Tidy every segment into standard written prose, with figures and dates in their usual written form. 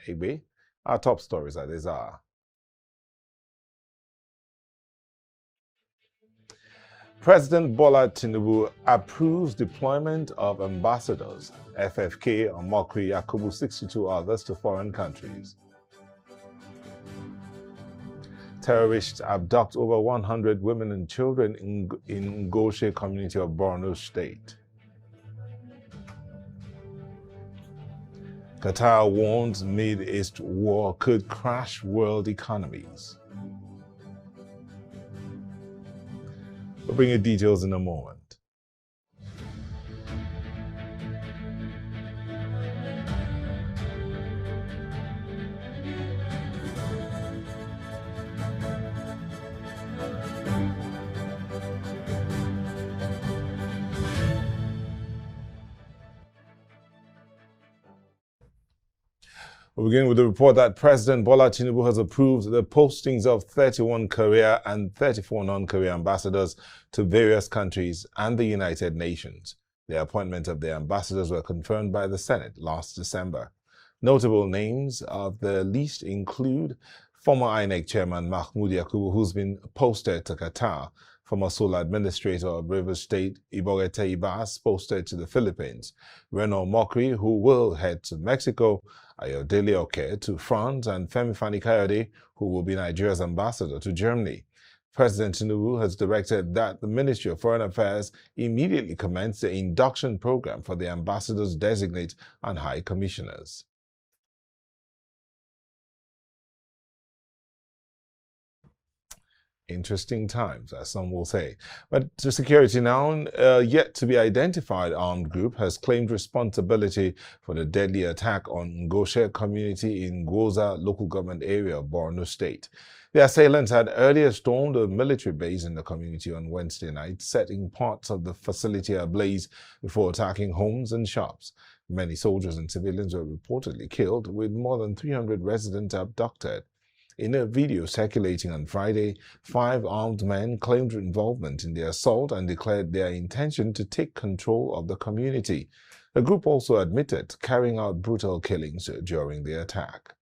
Egbe. Our top stories at this hour. President Bola Tinubu approves deployment of ambassadors, FFK, Omokri, Yakubu, 62 others to foreign countries. Terrorists abduct over 100 women and children in Ngoshe community of Borno State. Qatar warns Middle East war could crash world economies. We'll bring you details in a moment. We'll begin with the report that President Bola Tinubu has approved the postings of 31 career and 34 non-career ambassadors to various countries and the United Nations. The appointment of the ambassadors were confirmed by the Senate last December. Notable names of the list include former INEC chairman Mahmoud Yakubu, who's been posted to Qatar, former sole administrator of Rivers State Iborete Ibas, posted to the Philippines, Reno Omokri, who will head to Mexico, Ayodele Oke to France, and Fani-Kayode, who will be Nigeria's ambassador to Germany. President Tinubu has directed that the Ministry of Foreign Affairs immediately commence the induction program for the ambassadors designate and high commissioners. Interesting times, as some will say. But to security now, yet to be identified armed group has claimed responsibility for the deadly attack on Ngoshe community in Goza local government area of Borno State. The assailants had earlier stormed a military base in the community on Wednesday night, setting parts of the facility ablaze before attacking homes and shops. Many soldiers and civilians were reportedly killed, with more than 300 residents abducted. In a video circulating on Friday, 5 armed men claimed involvement in the assault and declared their intention to take control of the community. The group also admitted carrying out brutal killings during the attack.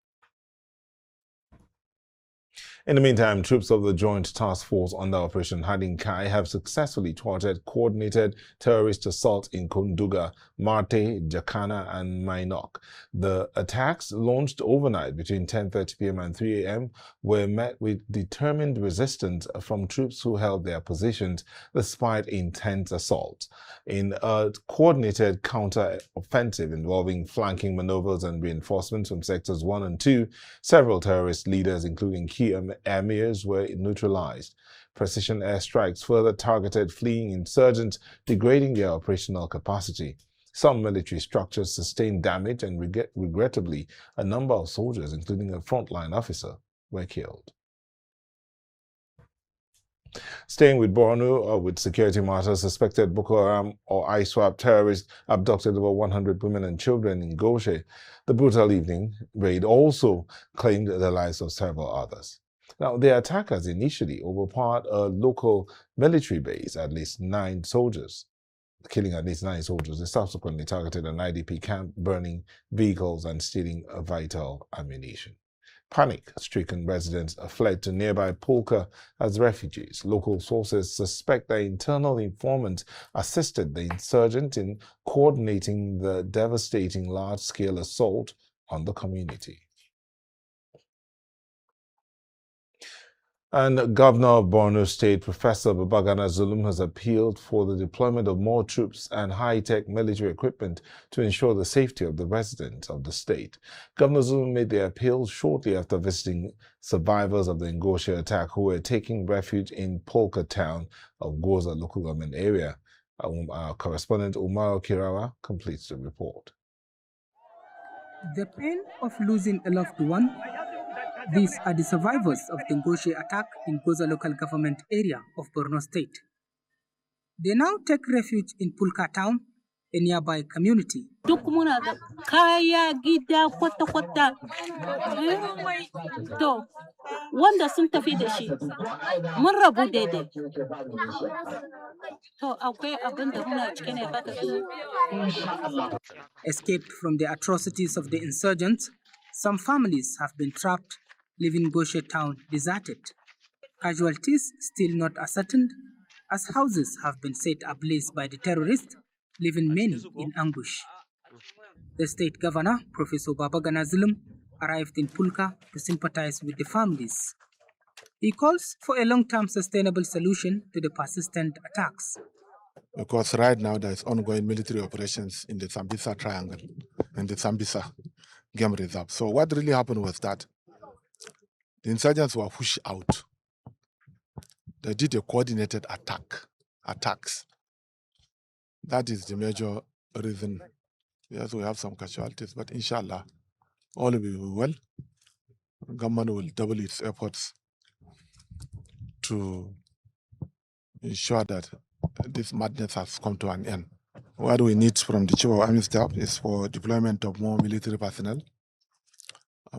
In the meantime, troops of the Joint Task Force under Operation Hadin Kai have successfully thwarted coordinated terrorist assault in Kunduga, Marte, Jakana, and Mainok. The attacks, launched overnight between 10:30 p.m. and 3 a.m., were met with determined resistance from troops who held their positions despite intense assaults. In a coordinated counter-offensive involving flanking maneuvers and reinforcements from sectors 1 and 2, several terrorist leaders, including key emirs, were neutralized. Precision airstrikes further targeted fleeing insurgents, degrading their operational capacity. Some military structures sustained damage, and regrettably, a number of soldiers, including a frontline officer, were killed. Staying with Borno, with security matters, suspected Boko Haram or ISWAP terrorists abducted over 100 women and children in Ngoshe. The brutal evening raid also claimed the lives of several others. Now, the attackers initially overpowered a local military base, killing at least 9 soldiers. They subsequently targeted an IDP camp, burning vehicles and stealing vital ammunition. Panic-stricken residents fled to nearby Polka as refugees. Local sources suspect that internal informants assisted the insurgents in coordinating the devastating large-scale assault on the community. And Governor of Borno State, Professor Babagana Zulum, has appealed for the deployment of more troops and high-tech military equipment to ensure the safety of the residents of the state. Governor Zulum made the appeal shortly after visiting survivors of the Ngoshe attack who were taking refuge in Polka town of Goza local government area. Our correspondent Umar Kirawa completes the report. The pain of losing a loved one. These are the survivors of the Ngoshe attack in Goza local government area of Borno State. They now take refuge in Pulka town, a nearby community. Duk muna da kaya gida kwata-kwata. To, wanda sun tafi da shi, mun rabu daidai. To, akwai abin da muna cike ne Escaped from the atrocities of the insurgents, Some families have been trapped, leaving Ngoshe town deserted. Casualties still not ascertained, as houses have been set ablaze by the terrorists, leaving many in anguish. The state governor, Professor Babagana Zulum, arrived in Pulka to sympathize with the families. He calls for a long-term sustainable solution to the persistent attacks. Because right now there's ongoing military operations in the Sambisa Triangle and the Sambisa Game Reserve. So what really happened was that the insurgents were pushed out. They did a coordinated attacks. That is the major reason. Yes, we have some casualties, but inshallah, all will be well. Government will double its efforts to ensure that this madness has come to an end. What we need from the Chief of Army Staff is for deployment of more military personnel,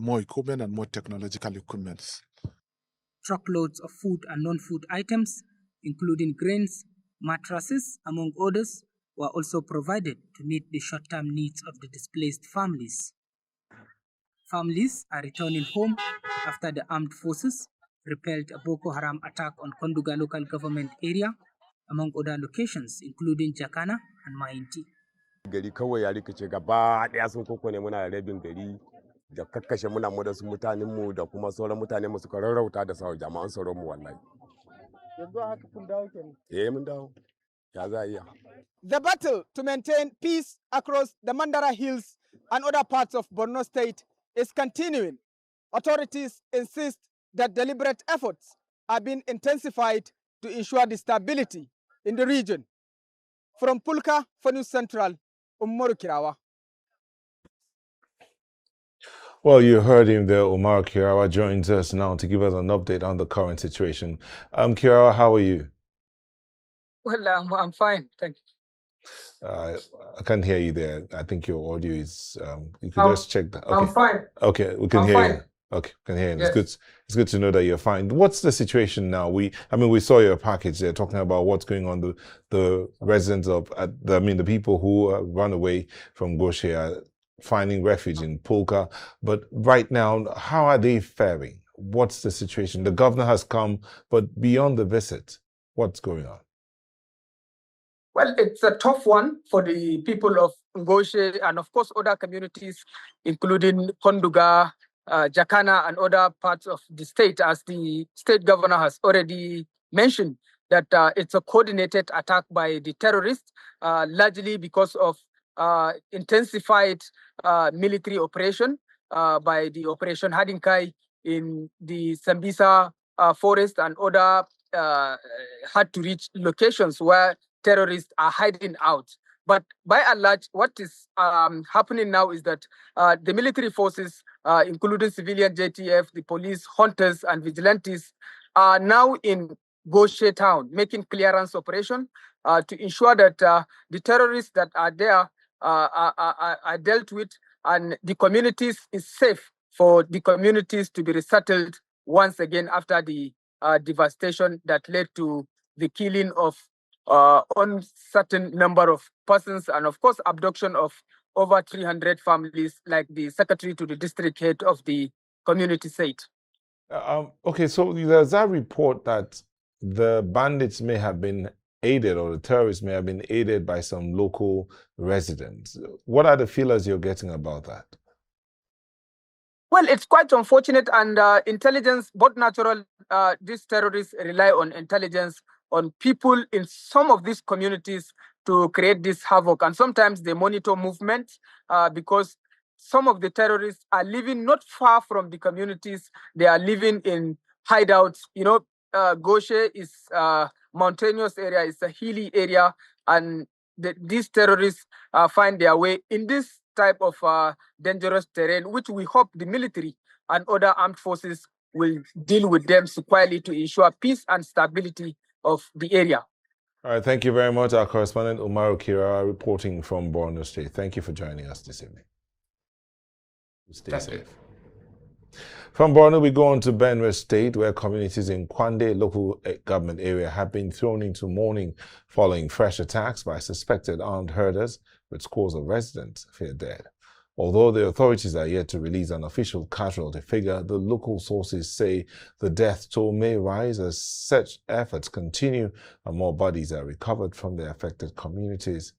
more equipment, and more technological equipments. Truckloads of food and non-food items, including grains, mattresses, among others, were also provided to meet the short-term needs of the displaced families. Families are returning home after the armed forces repelled a Boko Haram attack on Konduga local government area, among other locations, including Jakana and Mainti. Gari kawai ya rikice gaba daya sun kokone muna rabin gari da kakkashe muna mu da su mutanen mu da kuma sauran mutanen mu suka rarrauta da sauran jama'an tsaron mu wallahi. Yanzu haka kun dawo kenan. Mun dawo. Ya za iya. The battle to maintain peace across the Mandara Hills and other parts of Borno State is continuing. Authorities insist that deliberate efforts are being intensified to ensure the stability in the region. From Pulka for News Central, Omokri. Well, you heard him there. Omar Kirawa joins us now to give us an update on the current situation. Kirawa, how are you? Well, I'm fine, thank you. I can't hear you there. I think your audio is. You could just check that. Okay. I'm fine. Okay, we can hear you. Okay, can hear you. Yes. It's good to know that you're fine. What's the situation now? We saw your package there talking about what's going on. The residents of, the people who run away from Ngoshe are finding refuge in Pulka. But right now, how are they faring? What's the situation? The governor has come, but beyond the visit, what's going on? Well, it's a tough one for the people of Ngoshe and, of course, other communities, including Konduga, Jakana, and other parts of the state, as the state governor has already mentioned, that it's a coordinated attack by the terrorists, largely because of intensified military operation by the Operation Hadinkai in the Sambisa forest and other hard-to-reach locations where terrorists are hiding out. But by and large, what is happening now is that the military forces, including civilian JTF, the police, hunters, and vigilantes, are now in Ngoshe town, making clearance operation to ensure that the terrorists that are there are dealt with, and the communities is safe for the communities to be resettled once again after the devastation that led to the killing of uncertain number of persons and, of course, abduction of over 300 families, like the secretary to the district head of the community said. Okay, so there's that report that the bandits may have been aided, or the terrorists may have been aided by some local residents. What are the feelers you're getting about that? Well, it's quite unfortunate, and intelligence, both natural, these terrorists rely on intelligence on people in some of these communities to create this havoc. And sometimes they monitor movement because some of the terrorists are living not far from the communities. They are living in hideouts. You know, Ngoshe is a mountainous area, it's a hilly area, and these terrorists find their way in this type of dangerous terrain, which we hope the military and other armed forces will deal with them squarely to ensure peace and stability of the area. All right, thank you very much. Our correspondent Omokri reporting from Borno State. Thank you for joining us this evening. Stay safe. From Borno, we go on to Benue State, where communities in Kwande local government area have been thrown into mourning following fresh attacks by suspected armed herders, with scores of residents feared dead. Although the authorities are yet to release an official casualty figure, the local sources say the death toll may rise as such efforts continue and more bodies are recovered from the affected communities.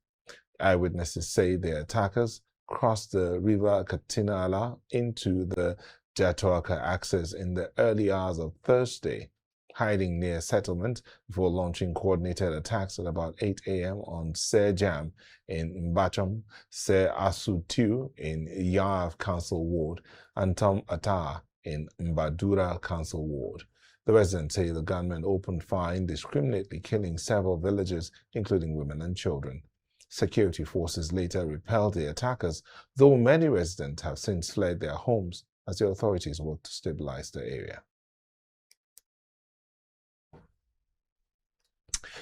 Eyewitnesses say the attackers crossed the river Katinala into the Jatoaka axis in the early hours of Thursday, hiding near settlement before launching coordinated attacks at about 8 a.m. on Sejam in Mbacham, Se Asutu in Yav Council Ward, and Tom Ata in Mbadura Council Ward. The residents say the gunmen opened fire indiscriminately, killing several villagers, including women and children. Security forces later repelled the attackers, though many residents have since fled their homes as the authorities work to stabilize the area.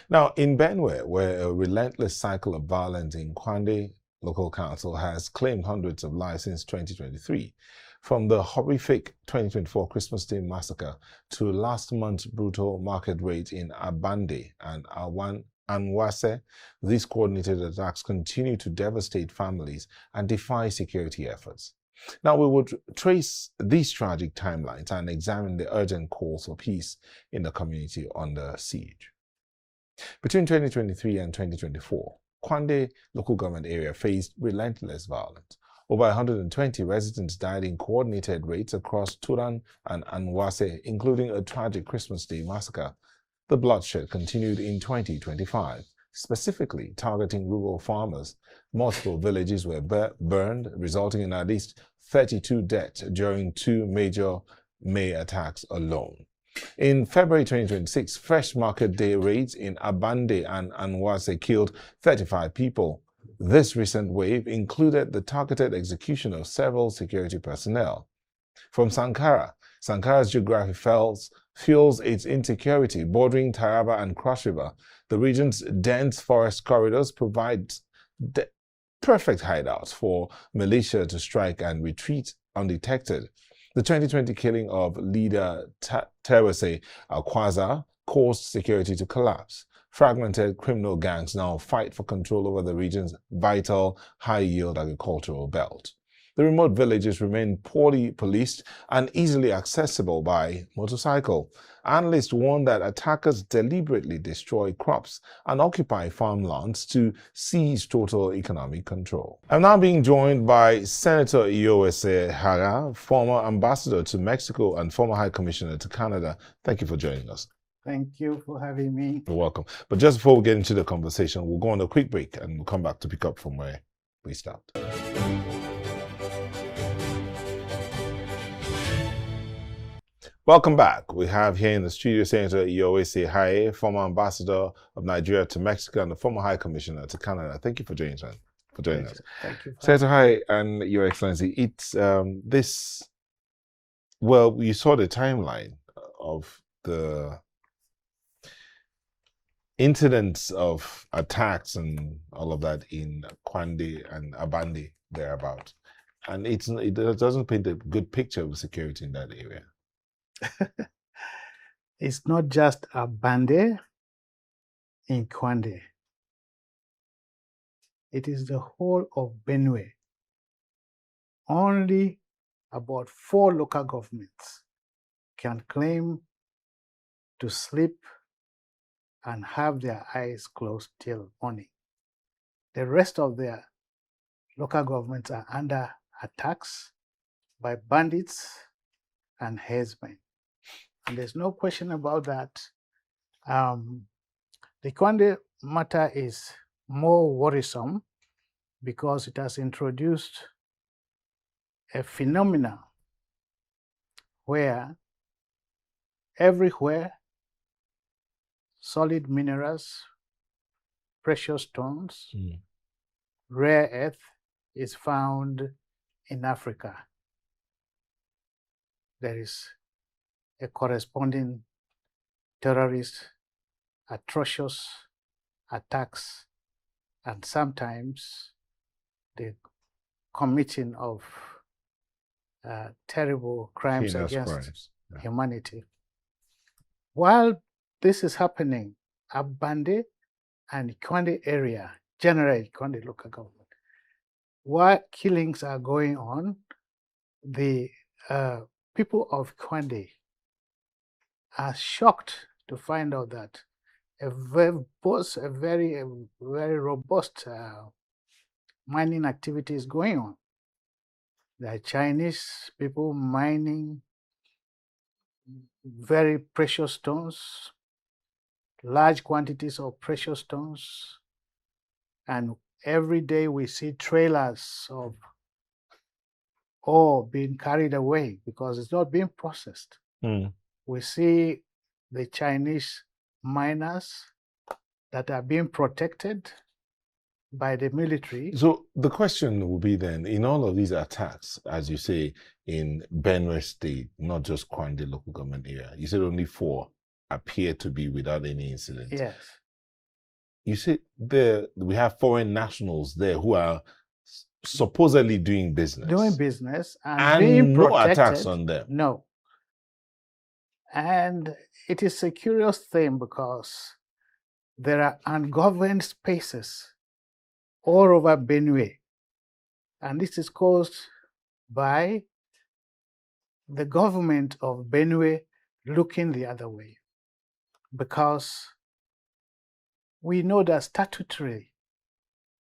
Now, in Benue, where a relentless cycle of violence in Kwande local council has claimed hundreds of lives since 2023, from the horrific 2024 Christmas Day massacre to last month's brutal market raid in Abande and Anwase, these coordinated attacks continue to devastate families and defy security efforts. Now, we would trace these tragic timelines and examine the urgent calls for peace in the community under siege. Between 2023 and 2024, Kwande local government area faced relentless violence. Over 120 residents died in coordinated raids across Turan and Anwase, including a tragic Christmas Day massacre. The bloodshed continued in 2025, specifically targeting rural farmers. Multiple villages were burned, resulting in at least 32 deaths during two major May attacks alone. In February 2026, fresh market day raids in Abande and Anwase killed 35 people. This recent wave included the targeted execution of several security personnel. From Sankara's geography fuels its insecurity. Bordering Taraba and Cross River, the region's dense forest corridors provide perfect hideouts for militia to strike and retreat undetected. The 2020 killing of leader Terwase Akwaza caused security to collapse. Fragmented criminal gangs now fight for control over the region's vital, high-yield agricultural belt. The remote villages remain poorly policed and easily accessible by motorcycle. Analysts warn that attackers deliberately destroy crops and occupy farmlands to seize total economic control. I'm now being joined by Senator Iyowese Hara, former ambassador to Mexico and former High Commissioner to Canada. Thank you for joining us. Thank you for having me. You're welcome. But just before we get into the conversation, we'll go on a quick break and we'll come back to pick up from where we stopped. Welcome back. We have here in the studio Senator Iyowese Hara, former ambassador of Nigeria to Mexico and the former High Commissioner to Canada. Thank you for joining us. Thank you. Senator Hara and Your Excellency, it's well, you saw the timeline of the incidents of attacks and all of that in Kwande and Abande thereabout, and it doesn't paint a good picture of security in that area. It's not just Abande in Kwande. It is the whole of Benue. Only about 4 local governments can claim to sleep and have their eyes closed till morning. The rest of their local governments are under attacks by bandits and herdsmen. And there's no question about that. The Kwande matter is more worrisome because it has introduced a phenomenon where everywhere solid minerals, precious stones, rare earth is found in Africa. There is a corresponding terrorist, atrocious attacks, and sometimes the committing of terrible crimes against humanity. While this is happening, Abande and Kwande area, generally Kwande local government, while killings are going on, the people of Kwande are shocked to find out that a very robust mining activity is going on. There are Chinese people mining very precious stones, large quantities of precious stones, and every day we see trailers of ore being carried away because it's not being processed. We see the Chinese miners that are being protected by the military. So the question will be then, in all of these attacks, as you say, in Benue State, not just Kwande local government area, you said only 4 appear to be without any incident. Yes. You said we have foreign nationals there who are supposedly doing business. And being no protected. Attacks on them. No. And it is a curious thing because there are ungoverned spaces all over Benue. And this is caused by the government of Benue looking the other way. Because we know that statutorily,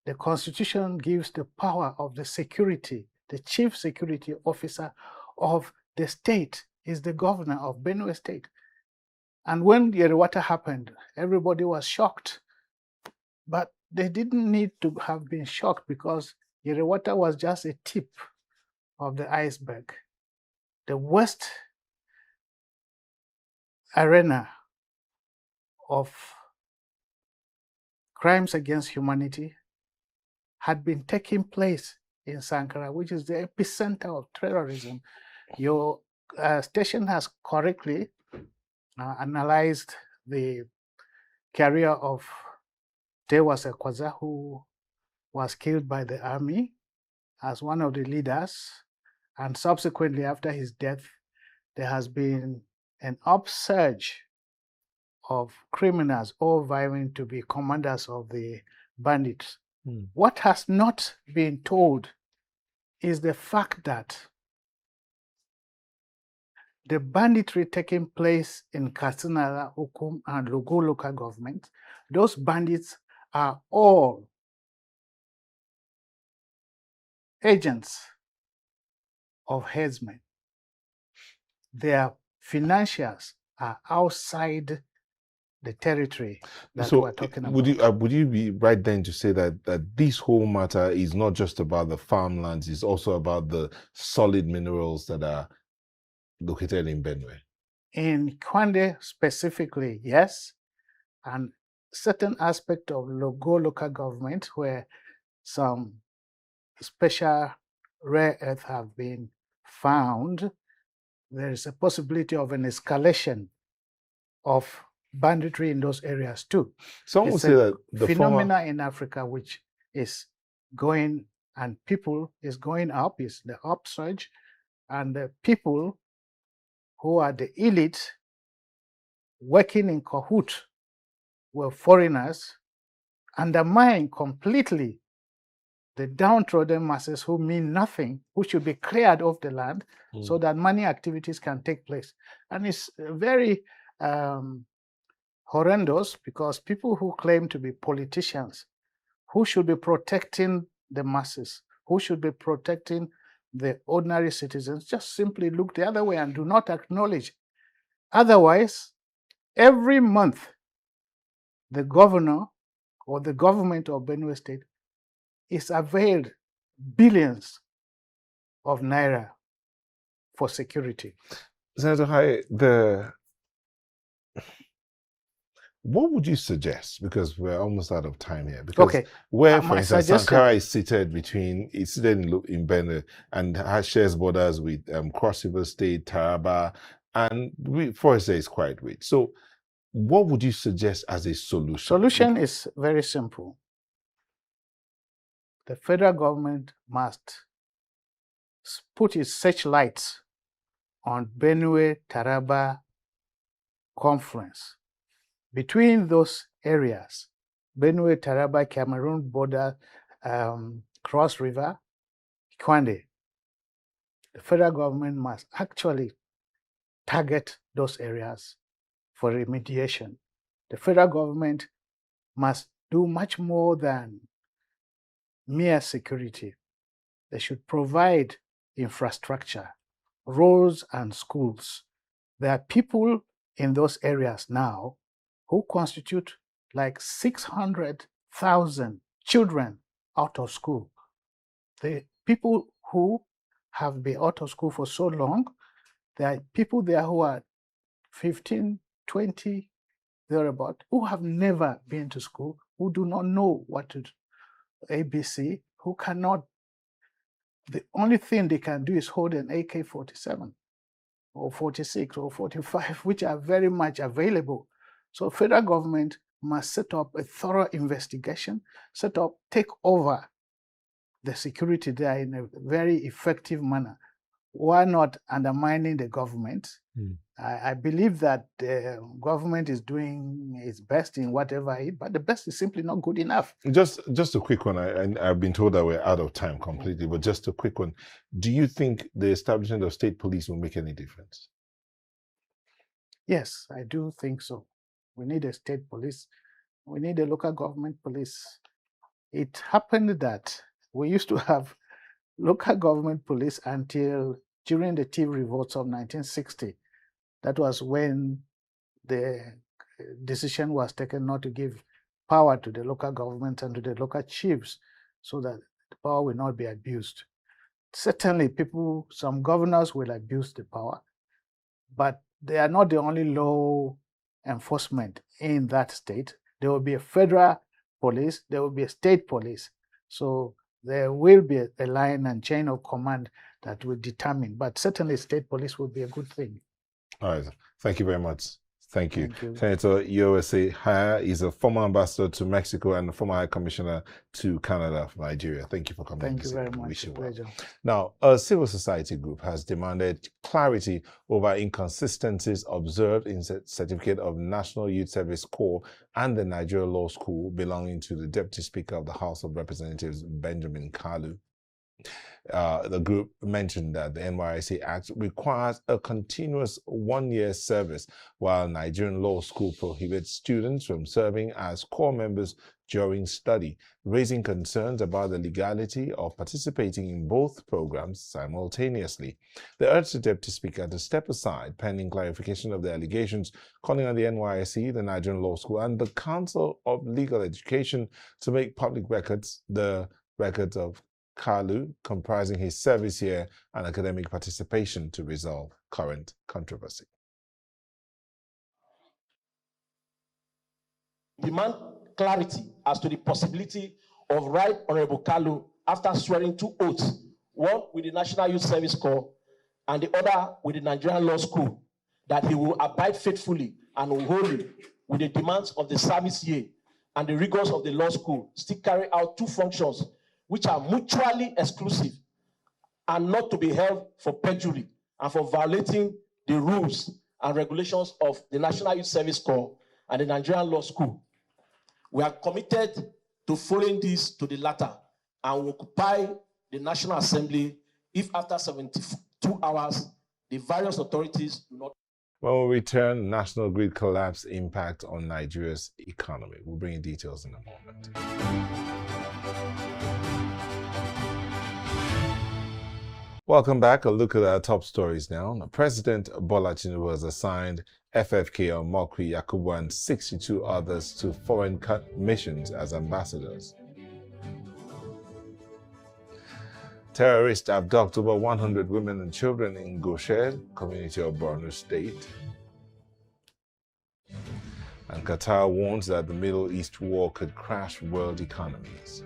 the Constitution gives the power of the security, the chief security officer of the state is the governor of Benue State. And when Yerewata happened, everybody was shocked. But they didn't need to have been shocked because Yerewata was just a tip of the iceberg. The worst arena of crimes against humanity had been taking place in Sankara, which is the epicenter of terrorism. Your station has correctly analyzed the career of Tewa Sekwaza, who was killed by the army as one of the leaders. And subsequently, after his death, there has been an upsurge of criminals all vying to be commanders of the bandits. What has not been told is the fact that the banditry taking place in Katsina, Ukum, and Lugu local government, those bandits are all agents of headsmen. Their financiers are outside the territory that we're talking about. Would you be right then to say that this whole matter is not just about the farmlands, it's also about the solid minerals that are located in Benue? In Kwande specifically, yes, and certain aspect of Logo local government where some special rare earth have been found, there is a possibility of an escalation of banditry in those areas too. Some would say that the phenomena in Africa which is going and people is going up, is the upsurge, and the people who are the elite working in cahoot with foreigners undermine completely the downtrodden masses who mean nothing, who should be cleared off the land so that mining activities can take place. And it's very horrendous because people who claim to be politicians, who should be protecting the masses, who should be protecting the ordinary citizens, just simply look the other way and do not acknowledge. Otherwise, every month, the governor or the government of Benue State is availed billions of naira for security. Senator Hai, what would you suggest? Because we're almost out of time here. Because where, for instance, Sankara is seated in Benue and shares borders with Cross River State, Taraba, and Forest is quite rich. So what would you suggest as a solution? Solution is very simple. The federal government must put its searchlights on Benue-Taraba confluence. Between those areas, Benue-Taraba Cameroon border, Cross River, Fani-Kayode, the federal government must actually target those areas for remediation. The federal government must do much more than mere security. They should provide infrastructure, roads and schools. There are people in those areas now who constitute like 600,000 children out of school. The people who have been out of school for so long, there are people there who are 15, 20, thereabout, who have never been to school, who do not know what to do, ABC, who cannot, the only thing they can do is hold an AK-47 or 46 or 45, which are very much available. So federal government must set up a thorough investigation, take over the security there in a very effective manner. Why not undermining the government? I believe that the government is doing its best in whatever but the best is simply not good enough. Just a quick one. I've been told that we're out of time completely, but just a quick one. Do you think the establishment of state police will make any difference? Yes, I do think so. We need a state police. We need a local government police. It happened that we used to have local government police until during the tea revolts of 1960. That was when the decision was taken not to give power to the local government and to the local chiefs so that the power will not be abused. Certainly some governors will abuse the power, but they are not the only law enforcement in that state. There will be a federal police, there will be a state police. So there will be a line and chain of command that will determine, but certainly state police would be a good thing. All right. Thank you very much. Thank you. Thank you. Senator USA Haya is a former ambassador to Mexico and a former high commissioner to Canada from Nigeria. Thank you for coming. Thank you very much. Pleasure. Now, a civil society group has demanded clarity over inconsistencies observed in the Certificate of National Youth Service Corps and the Nigeria Law School belonging to the Deputy Speaker of the House of Representatives, Benjamin Kalu. The group mentioned that the NYSC Act requires a continuous one-year service, while Nigerian Law School prohibits students from serving as corps members during study, raising concerns about the legality of participating in both programs simultaneously. They urged the Deputy Speaker to step aside pending clarification of the allegations, calling on the NYSC, the Nigerian Law School, and the Council of Legal Education to make public records the records of Kalu, comprising his service year and academic participation, to resolve current controversy. Demand clarity as to the possibility of Right Honorable Kalu, after swearing 2 oaths, one with the National Youth Service Corps and the other with the Nigerian Law School, that he will abide faithfully and wholly with the demands of the service year and the rigors of the law school, still carry out 2 functions which are mutually exclusive and not to be held for perjury and for violating the rules and regulations of the National Youth Service Corps and the Nigerian Law School. We are committed to following this to the latter and will occupy the National Assembly if after 72 hours the various authorities do not. When we return, national grid collapse impact on Nigeria's economy. We'll bring you details in a moment. Welcome back. A look at our top stories now. President Bola Tinubu has assigned FFK, Omokri, Yakubu, and 62 others to foreign missions as ambassadors. Terrorists abduct over 100 women and children in Ngoshe, community of Borno State. And Qatar warns that the Middle East war could crash world economies.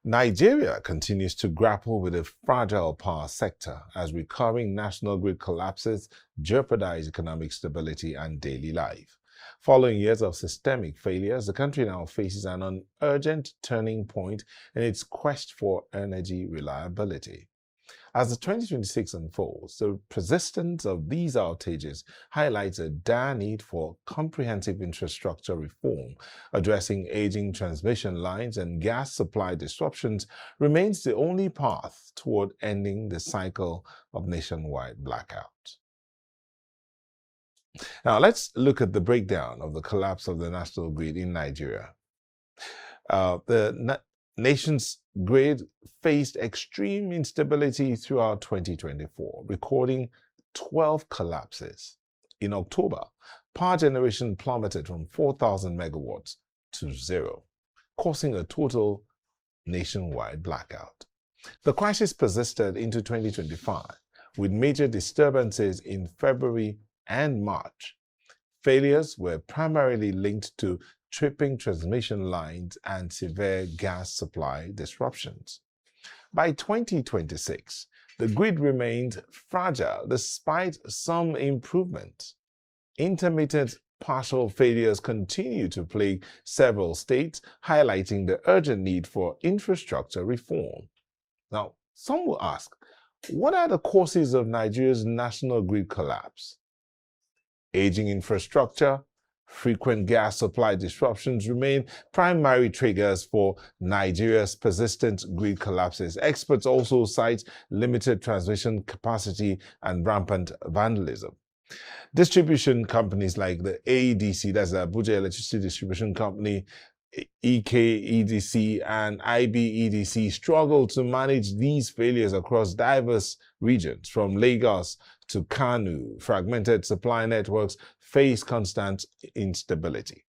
Nigeria continues to grapple with a fragile power sector as recurring national grid collapses jeopardize economic stability and daily life. Following years of systemic failures, the country now faces an urgent turning point in its quest for energy reliability. As the 2026 unfolds, the persistence of these outages highlights a dire need for comprehensive infrastructure reform. Addressing aging transmission lines and gas supply disruptions remains the only path toward ending the cycle of nationwide blackout. Now, let's look at the breakdown of the collapse of the national grid in Nigeria. The nation's grid faced extreme instability throughout 2024, recording 12 collapses. In October, power generation plummeted from 4,000 megawatts to 0, causing a total nationwide blackout. The crisis persisted into 2025, with major disturbances in February and March. Failures were primarily linked to tripping transmission lines and severe gas supply disruptions. By 2026, the grid remained fragile despite some improvement. Intermittent partial failures continue to plague several states, highlighting the urgent need for infrastructure reform. Now, some will ask, what are the causes of Nigeria's national grid collapse? Aging infrastructure, frequent gas supply disruptions remain primary triggers for Nigeria's persistent grid collapses. Experts also cite limited transmission capacity and rampant vandalism. Distribution companies like the AEDC, that's the Abuja Electricity Distribution Company, EKEDC and IBEDC struggle to manage these failures across diverse regions, from Lagos to Kano. Fragmented supply networks face constant instability.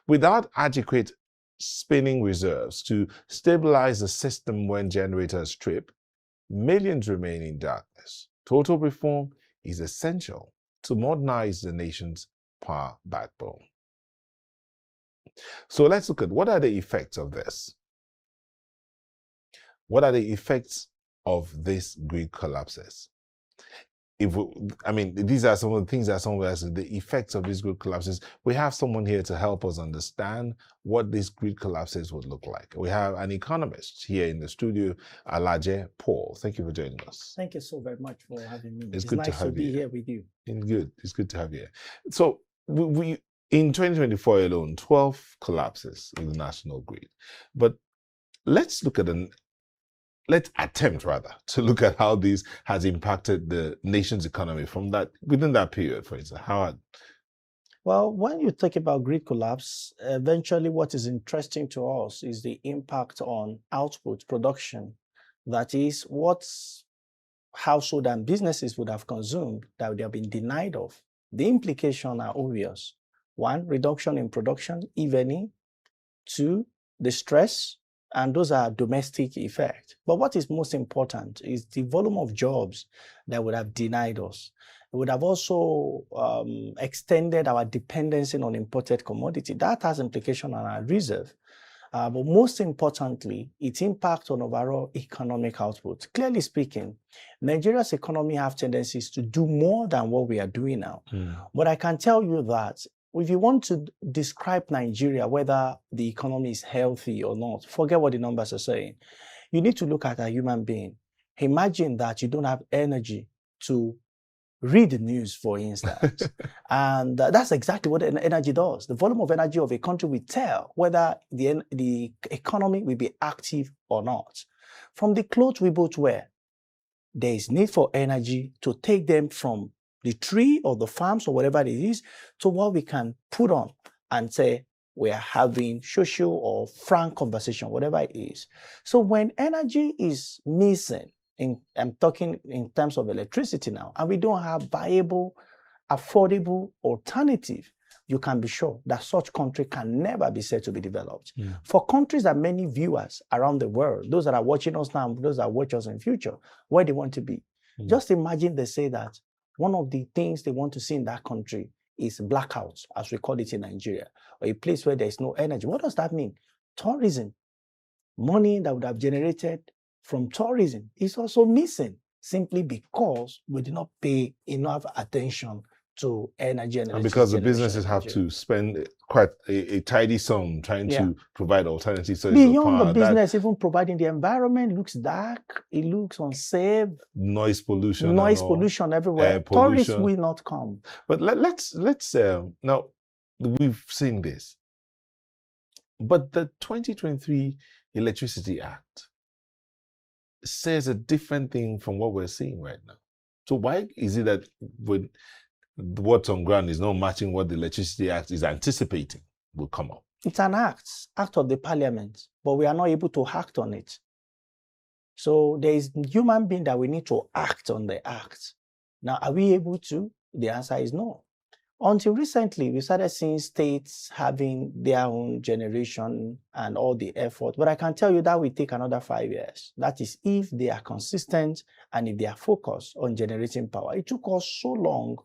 Without adequate spinning reserves to stabilize the system when generators trip, millions remain in darkness. Total reform is essential to modernize the nation's power backbone. So let's look at what are the effects of this. What are the effects of these grid collapses? These are some of the things that some of us, the effects of these grid collapses. We have someone here to help us understand what these grid collapses would look like. We have an economist here in the studio, Alaje Paul. Thank you for joining us. Thank you so very much for having me. It's good nice to have to be you here with you. It's good to have you here. So we in 2024 alone, 12 collapses in the national grid. But let's attempt to look at how this has impacted the nation's economy within that period, for instance. Well, when you think about grid collapse, eventually what is interesting to us is the impact on output, production. That is, what household and businesses would have consumed that they have been denied of. The implications are obvious. 1, reduction in production, if any. 2, the stress, and those are domestic effects. But what is most important is the volume of jobs that would have denied us. It would have also extended our dependency on imported commodity. That has implications on our reserve. But most importantly, its impact on overall economic output. Clearly speaking, Nigeria's economy have tendencies to do more than what we are doing now. But I can tell you that if you want to describe Nigeria, whether the economy is healthy or not, forget what the numbers are saying. You need to look at a human being. Imagine that you don't have energy to read the news, for instance. And that's exactly what energy does. The volume of energy of a country will tell whether the economy will be active or not. From the clothes we both wear, there is need for energy to take them from the tree or the farms or whatever it is to what we can put on and say we are having social or frank conversation, whatever it is. So when energy is missing, I'm talking in terms of electricity now, and we don't have viable, affordable alternative, you can be sure that such country can never be said to be developed. For countries that many viewers around the world, those that are watching us now, those that watch us in future, where they want to be, just imagine they say that one of the things they want to see in that country is blackouts, as we call it in Nigeria, or a place where there is no energy. What does that mean? Tourism, money that would have generated from tourism is also missing simply because we did not pay enough attention to energy and And because the generation businesses in have Nigeria. to spend quite a tidy sum trying to provide alternative sources of Beyond power. the business, even providing the environment looks dark, it looks unsafe. Noise pollution. Pollution everywhere. Tourists will not come. But let's now, we've seen this. But the 2023 Electricity Act says a different thing from what we're seeing right now. So why is it that when what's on ground is not matching what the Electricity Act is anticipating will come up? It's an act of the parliament, but we are not able to act on it. So there is human being that we need to act on the act. Now, are we able to? The answer is no. Until recently, we started seeing states having their own generation and all the effort. But I can tell you that will take another 5 years. That is if they are consistent and if they are focused on generating power. It took us so long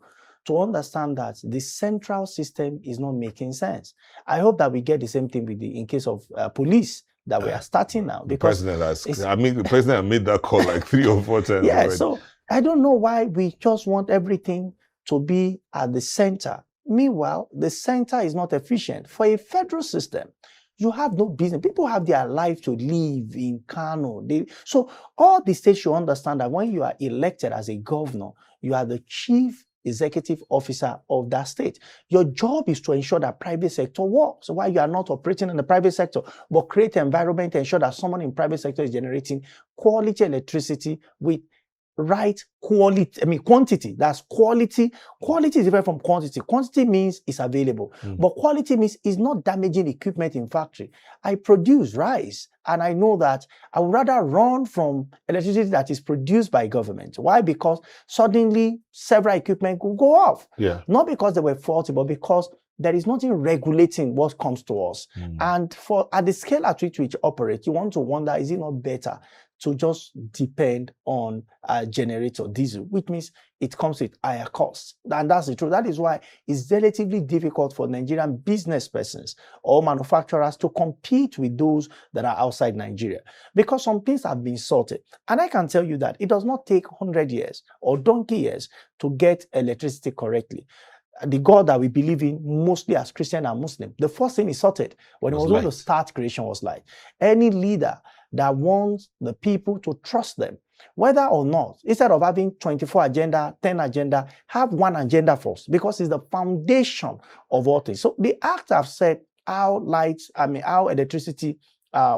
to understand that the central system is not making sense. I hope that we get the same thing with in case of police that we are starting now. Because the president made that call like 3 or 4 times. Yeah, so I don't know why we just want everything to be at the center. Meanwhile, the center is not efficient. For a federal system, you have no business. People have their life to live in Kano. So all the states should understand that when you are elected as a governor, you are the chief executive officer of that state. Your job is to ensure that private sector works. So while you are not operating in the private sector, but create an environment to ensure that someone in private sector is generating quality electricity with right quality, quantity. That's quality. Quality is different from quantity. Quantity means it's available, but quality means it's not damaging equipment in factory. I produce rice, and I know that I would rather run from electricity that is produced by government. Why? Because suddenly several equipment could go off. Not because they were faulty, but because there is nothing regulating what comes to us. And at the scale at which we operate, you want to wonder, is it not better to just depend on a generator diesel, which means it comes with higher costs. And that's the truth. That is why it's relatively difficult for Nigerian business persons or manufacturers to compete with those that are outside Nigeria, because some things have been sorted. And I can tell you that it does not take 100 years or donkey years to get electricity correctly. The God that we believe in, mostly as Christian and Muslim, the first thing he sorted when he was going to start creation was light. Any leader that wants the people to trust them, whether or not, instead of having 24 agenda, 10 agenda, have one agenda first, because it's the foundation of all things. So the act have said how how electricity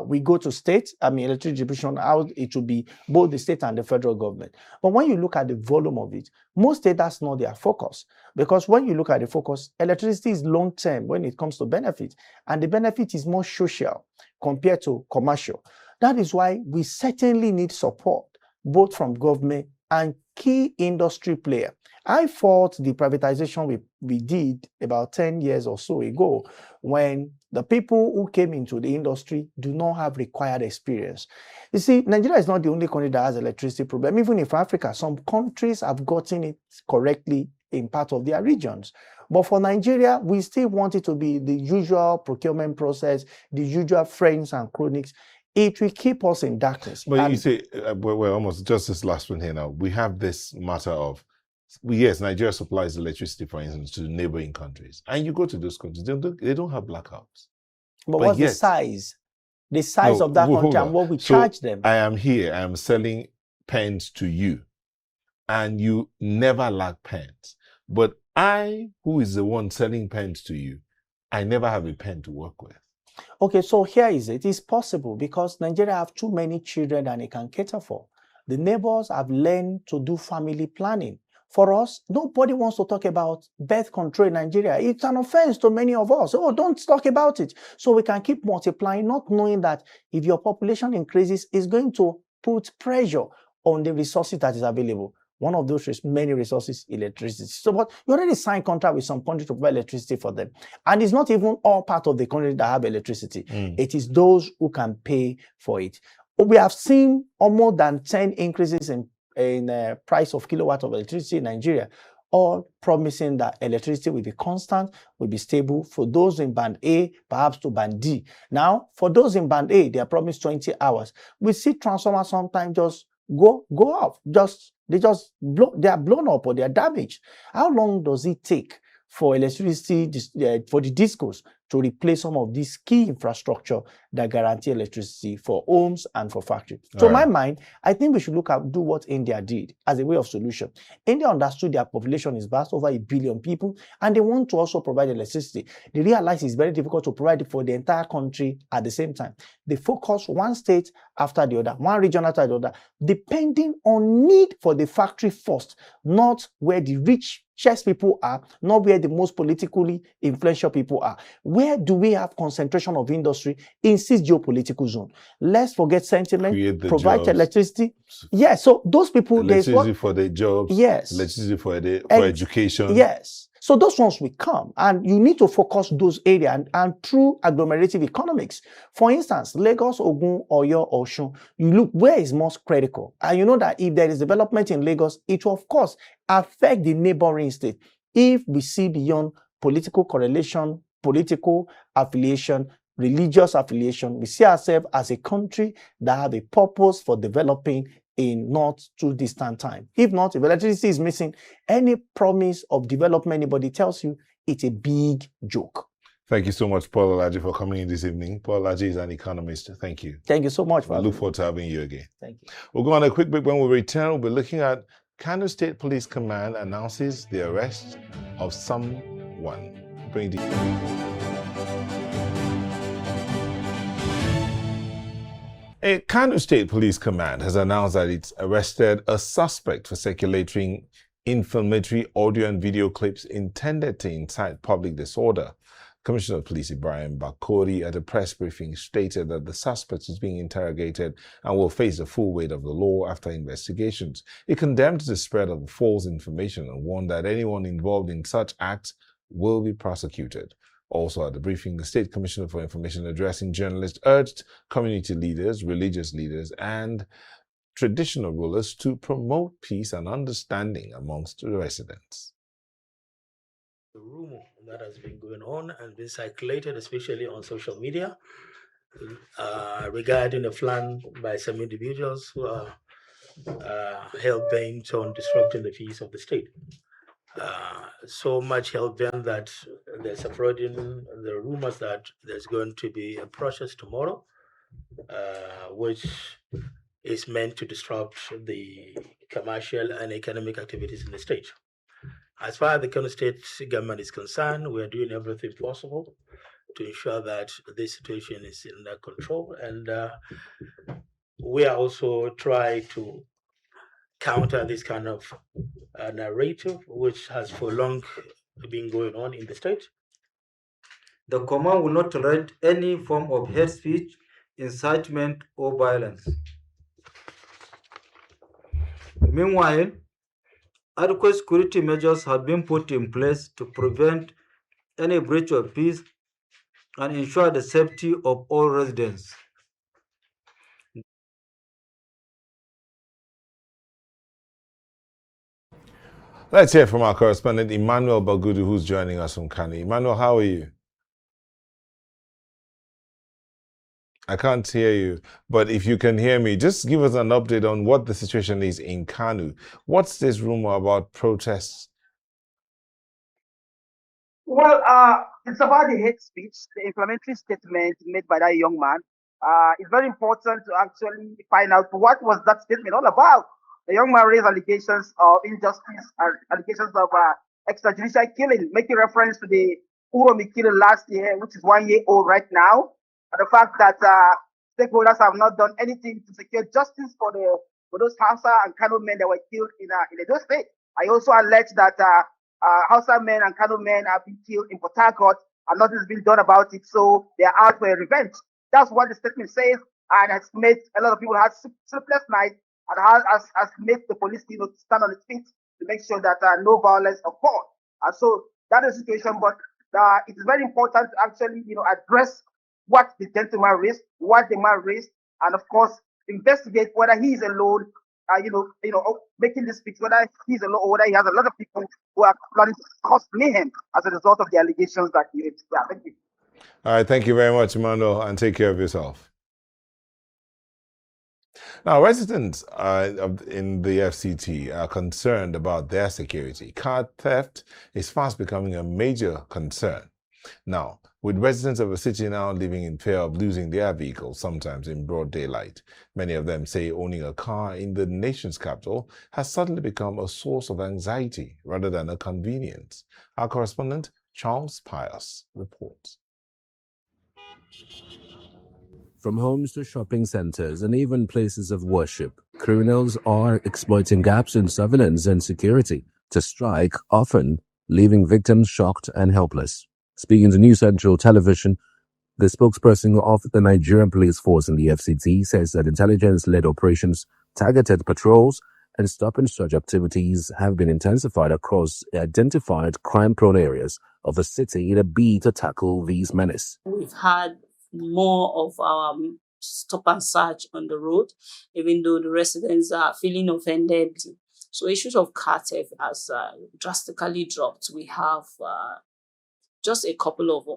we go to state, electricity distribution, how it will be both the state and the federal government. But when you look at the volume of it, most states, that's not their focus. Because when you look at the focus, electricity is long-term when it comes to benefit. And the benefit is more social compared to commercial. That is why we certainly need support, both from government and key industry player. I fought the privatization we did about 10 years or so ago, when the people who came into the industry do not have required experience. You see, Nigeria is not the only country that has electricity problem. Even in Africa, some countries have gotten it correctly in part of their regions. But for Nigeria, we still want it to be the usual procurement process, the usual friends and cronies. It will keep us in darkness. But you say, we're almost just this last one here now. We have this matter of, yes, Nigeria supplies electricity, for instance, to neighboring countries. And you go to those countries, they don't have blackouts. But what's the size? The size of that country and what we charge them. I am here, I am selling pens to you, and you never lack pens. But I, who is the one selling pens to you, I never have a pen to work with. Okay, so here is it. It's possible because Nigeria have too many children than it can cater for. The neighbors have learned to do family planning. For us, nobody wants to talk about birth control in Nigeria. It's an offense to many of us. Oh, don't talk about it. So we can keep multiplying, not knowing that if your population increases, it's going to put pressure on the resources that is available. One of those many resources, electricity. So, but you already signed contract with some country to provide electricity for them. And it's not even all part of the country that have electricity. It is those who can pay for it. We have seen more than 10 increases in price of kilowatt of electricity in Nigeria, all promising that electricity will be constant, will be stable for those in band A, perhaps to band D. Now, for those in band A, they are promised 20 hours. We see transformers sometimes just go off. They are blown up or they are damaged. How long does it take for electricity, for the discos to replace some of these key infrastructure that guarantee electricity for homes and for factories? So in my mind, I think we should do what India did as a way of solution. India understood their population is vast, over 1 billion people, and they want to also provide electricity. They realize it's very difficult to provide it for the entire country at the same time. They focus one state after the other, one region after the other, depending on need for the factory first, not where the richest people are, not where the most politically influential people are. Where do we have concentration of industry in 6 geopolitical zone? Let's forget sentiment, provide jobs. Electricity. Yes, so those people... Electricity for their jobs. Yes. Electricity for education. Yes. So those ones will come, and you need to focus those areas and through agglomerative economics. For instance, Lagos, Ogun, Oyo, Osun, you look where is most critical. And you know that if there is development in Lagos, it will of course affect the neighboring state. If we see beyond political correlation, political affiliation, religious affiliation, we see ourselves as a country that have a purpose for developing in not too distant time. If not, if electricity is missing, any promise of development anybody tells you, it's a big joke. Thank you so much, Paul Olaji, for coming in this evening. Paul Olaji is an economist. Thank you. Thank you so much. I look forward to having you again. Thank you. We'll go on a quick break. When we return, we'll be looking at Kano State Police Command announces the arrest of someone. Bring A Kano State Police Command has announced that it's arrested a suspect for circulating inflammatory audio and video clips intended to incite public disorder. Commissioner of Police Ibrahim Bakori at a press briefing stated that the suspect is being interrogated and will face the full weight of the law after investigations. He condemned the spread of the false information and warned that anyone involved in such acts will be prosecuted. Also at the briefing, the State Commissioner for Information addressing journalists urged community leaders, religious leaders, and traditional rulers to promote peace and understanding amongst the residents. The rumor that has been going on and been circulated, especially on social media, regarding a plan by some individuals who are hell-bent on disrupting the peace of the state. So much hell-bent that they're spreading the rumors that there's going to be a process tomorrow, which is meant to disrupt the commercial and economic activities in the state. As far as the Kano State government is concerned, we are doing everything possible to ensure that this situation is under control, and we are also trying to counter this kind of narrative which has for long been going on in the state. The command will not tolerate any form of hate speech, incitement, or violence. Meanwhile, adequate security measures have been put in place to prevent any breach of peace and ensure the safety of all residents. Let's hear from our correspondent, Emmanuel Bagudu, who's joining us from Kano. Emmanuel, how are you? I can't hear you, but if you can hear me, just give us an update on what the situation is in Kano. What's this rumor about protests? Well, it's about the hate speech, the inflammatory statement made by that young man. It's very important to actually find out what was that statement all about. The young man raised allegations of injustice and allegations of extrajudicial killing, making reference to the Uromi killing last year, which is 1 year old right now. And the fact that stakeholders have not done anything to secure justice for those Hausa and Kano men that were killed in Edo State. I also allege that Hausa men and Kano men have been killed in Port Harcourt and nothing's been done about it, so they are out for a revenge. That's what the statement says, and has made a lot of people have sleepless nights, and has made the police team stand on its feet to make sure that no violence occurs. And so that is the situation, but it is very important to actually address what the gentleman raised, what the man raised, and of course investigate whether he is alone, making this speech, whether he's alone or whether he has a lot of people who are planning to cause mayhem as a result of the allegations that he raised. Yeah, thank you. All right, thank you very much, Emmanuel, and take care of yourself. Now, residents in the FCT are concerned about their security. Car theft is fast becoming a major concern. Now, with residents of the city now living in fear of losing their vehicles, sometimes in broad daylight, many of them say owning a car in the nation's capital has suddenly become a source of anxiety rather than a convenience. Our correspondent, Charles Pius, reports. From homes to shopping centers and even places of worship, criminals are exploiting gaps in surveillance and security to strike, often leaving victims shocked and helpless. Speaking to New Central Television, the spokesperson of the Nigerian Police Force in the FCT says that intelligence-led operations, targeted patrols, and stop-and-search activities have been intensified across identified crime-prone areas of the city in a bid to tackle these menace. We've had more of our stop and search on the road, even though the residents are feeling offended. So issues of car theft has drastically dropped. We have just a couple of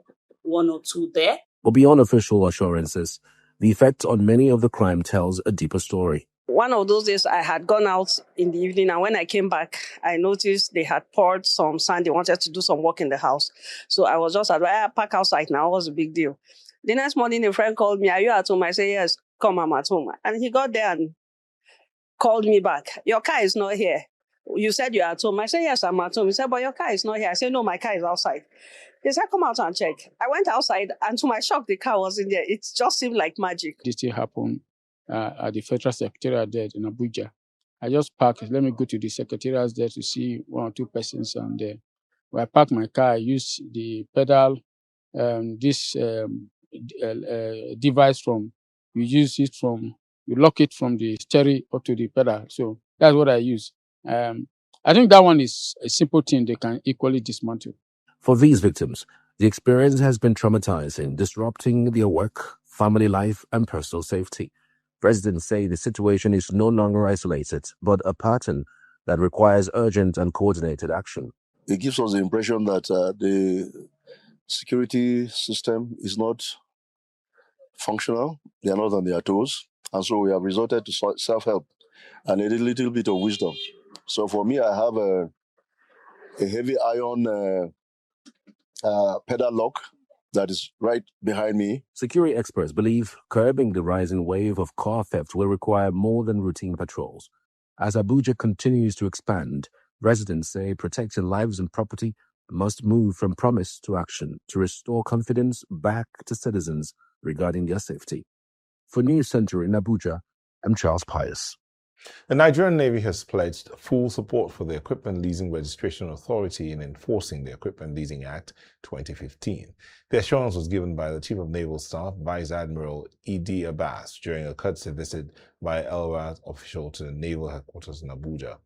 one or two there. But beyond official assurances, the effect on many of the crime tells a deeper story. One of those days I had gone out in the evening, and when I came back, I noticed they had poured some sand. They wanted to do some work in the house. So I was just like, park outside now. What's the big deal? The next morning, a friend called me, "Are you at home?" I said, "Yes, come, I'm at home." And he got there and called me back. "Your car is not here. You said you're at home." I said, "Yes, I'm at home." He said, "But your car is not here." I said, "No, my car is outside." They said, "Come out and check." I went outside, and to my shock, the car wasn't there. It just seemed like magic. This thing happened at the Federal Secretariat there in Abuja. I just parked. Let me go to the Secretariat there to see one or two persons on there. When I parked my car, I used the pedal, device you lock it from the steering up to the pedal. So that's what I use. I think that one is a simple thing they can equally dismantle. For these victims, the experience has been traumatizing, disrupting their work, family life, and personal safety. Residents say the situation is no longer isolated, but a pattern that requires urgent and coordinated action. It gives us the impression that the security system is not functional. They are not on their toes. And so we have resorted to self-help and a little bit of wisdom. So for me, I have a heavy iron pedal lock that is right behind me. Security experts believe curbing the rising wave of car theft will require more than routine patrols. As Abuja continues to expand, residents say protecting lives and property must move from promise to action to restore confidence back to citizens regarding their safety. For News Center in Abuja, I'm Charles Pius. The Nigerian Navy has pledged full support for the Equipment Leasing Registration Authority in enforcing the Equipment Leasing Act 2015. The assurance was given by the Chief of Naval Staff, Vice Admiral E.D. Abbas, during a courtesy visit by LRA's official to the Naval Headquarters in Abuja.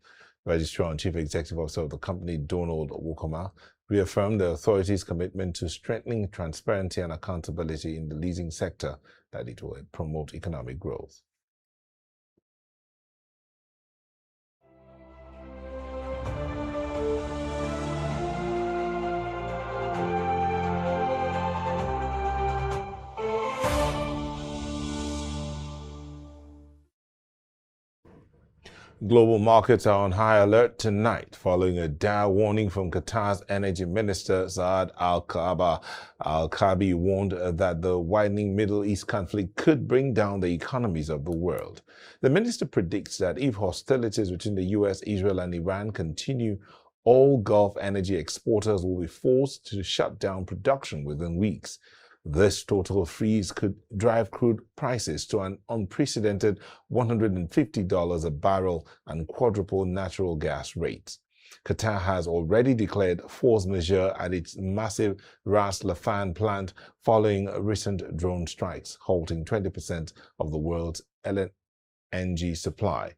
Registrar and Chief Executive Officer of the company, Donald Wokoma, reaffirmed the authority's commitment to strengthening transparency and accountability in the leasing sector, that it will promote economic growth. Global markets are on high alert tonight following a dire warning from Qatar's energy minister Saad Al-Kaabi. Al-Kaabi warned that the widening Middle East conflict could bring down the economies of the world. The minister predicts that if hostilities between the US, Israel, and Iran continue, all Gulf energy exporters will be forced to shut down production within weeks. This total freeze could drive crude prices to an unprecedented $150 a barrel and quadruple natural gas rates. Qatar has already declared force majeure at its massive Ras Laffan plant following recent drone strikes, halting 20% of the world's LNG supply.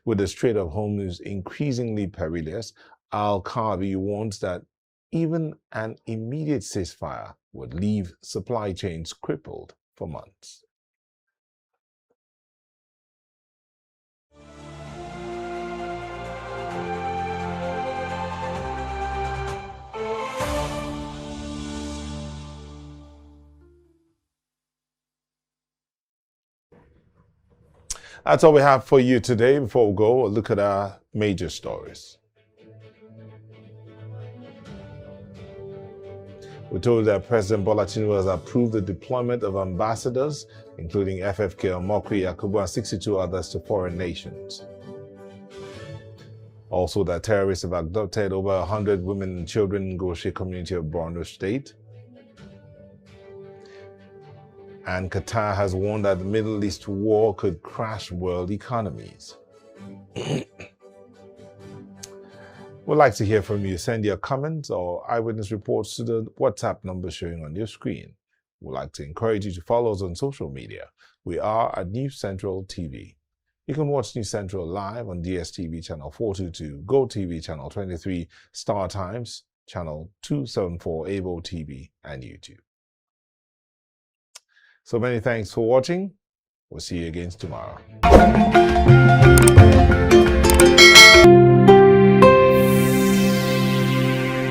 With the Strait of Hormuz increasingly perilous, Al-Kaabi warns that even an immediate ceasefire would leave supply chains crippled for months. That's all we have for you today. Before we go, a look at our major stories. We're told that President Bola Tinubu has approved the deployment of ambassadors, including FFK, Omokri, Yakubu, and 62 others to foreign nations. Also, that terrorists have abducted over 100 women and children in Ngoshe community of Borno State. And Qatar has warned that the Middle East war could crash world economies. We'd like to hear from you. Send your comments or eyewitness reports to the WhatsApp number showing on your screen. We'd like to encourage you to follow us on social media. We are at News Central TV. You can watch News Central live on DSTV channel 422, GoTV channel 23, Star Times channel 274, Avo TV, and YouTube. So many thanks for watching. We'll see you again tomorrow.